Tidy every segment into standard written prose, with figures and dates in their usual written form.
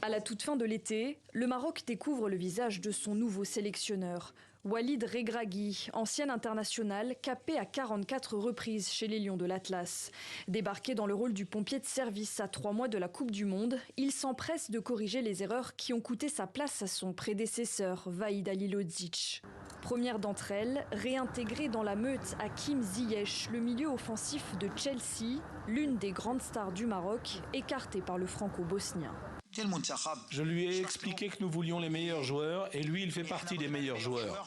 À la toute fin de l'été, le Maroc découvre le visage de son nouveau sélectionneur. Walid Regragui, ancien international, capé à 44 reprises chez les Lions de l'Atlas. Débarqué dans le rôle du pompier de service à 3 mois de la Coupe du Monde, il s'empresse de corriger les erreurs qui ont coûté sa place à son prédécesseur, Vahid Halilodzic. Première d'entre elles, réintégré dans la meute Hakim Ziyech, le milieu offensif de Chelsea, l'une des grandes stars du Maroc, écartée par le franco-bosnien. Je lui ai expliqué que nous voulions les meilleurs joueurs et lui, il fait partie des meilleurs joueurs.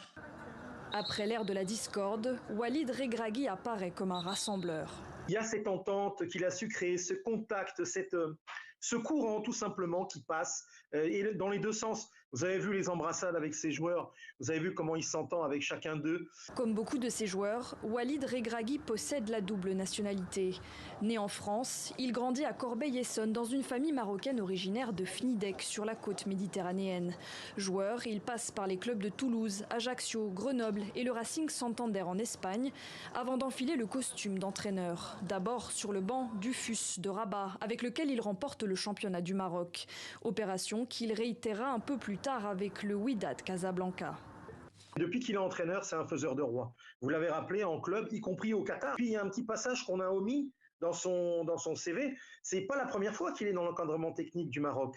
Après l'ère de la discorde, Walid Regragui apparaît comme un rassembleur. Il y a cette entente qu'il a su créer, ce contact, ce courant tout simplement qui passe et dans les deux sens. Vous avez vu les embrassades avec ses joueurs, vous avez vu comment il s'entend avec chacun d'eux. Comme beaucoup de ses joueurs, Walid Regragui possède la double nationalité. Né en France, il grandit à Corbeil-Essonnes dans une famille marocaine originaire de Fnidek sur la côte méditerranéenne. Joueur, il passe par les clubs de Toulouse, Ajaccio, Grenoble et le Racing Santander en Espagne avant d'enfiler le costume d'entraîneur. D'abord sur le banc du FUS de Rabat avec lequel il remporte le championnat du Maroc. Opération qu'il réitéra un peu plus tard avec le Wydad Casablanca. Depuis qu'il est entraîneur, c'est un faiseur de roi. Vous l'avez rappelé en club, y compris au Qatar. Puis il y a un petit passage qu'on a omis dans son CV. C'est pas la première fois qu'il est dans l'encadrement technique du Maroc.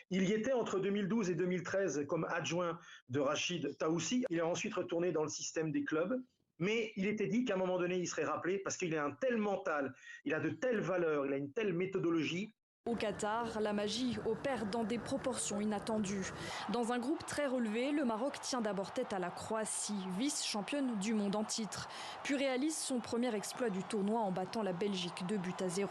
Il y était entre 2012 et 2013 comme adjoint de Rachid Taoussi. Il est ensuite retourné dans le système des clubs. Mais il était dit qu'à un moment donné, il serait rappelé parce qu'il a un tel mental, il a de telles valeurs, il a une telle méthodologie. Au Qatar, la magie opère dans des proportions inattendues. Dans un groupe très relevé, le Maroc tient d'abord tête à la Croatie, vice-championne du monde en titre, puis réalise son premier exploit du tournoi en battant la Belgique 2-0.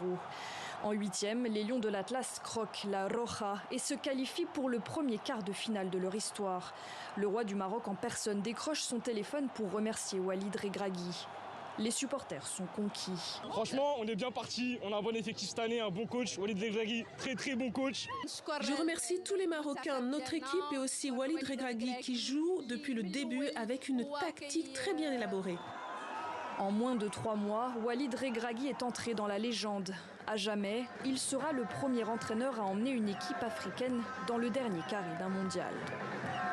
En 8e, les Lions de l'Atlas croquent la Roja et se qualifient pour le premier quart de finale de leur histoire. Le roi du Maroc en personne décroche son téléphone pour remercier Walid Regragui. Les supporters sont conquis. Franchement, on est bien parti. On a un bon effectif cette année, un bon coach, Walid Regragui, très bon coach. Je remercie tous les Marocains, notre équipe et aussi Walid Regragui qui joue depuis le début avec une tactique très bien élaborée. En moins de 3 mois, Walid Regragui est entré dans la légende. À jamais, il sera le premier entraîneur à emmener une équipe africaine dans le dernier carré d'un mondial.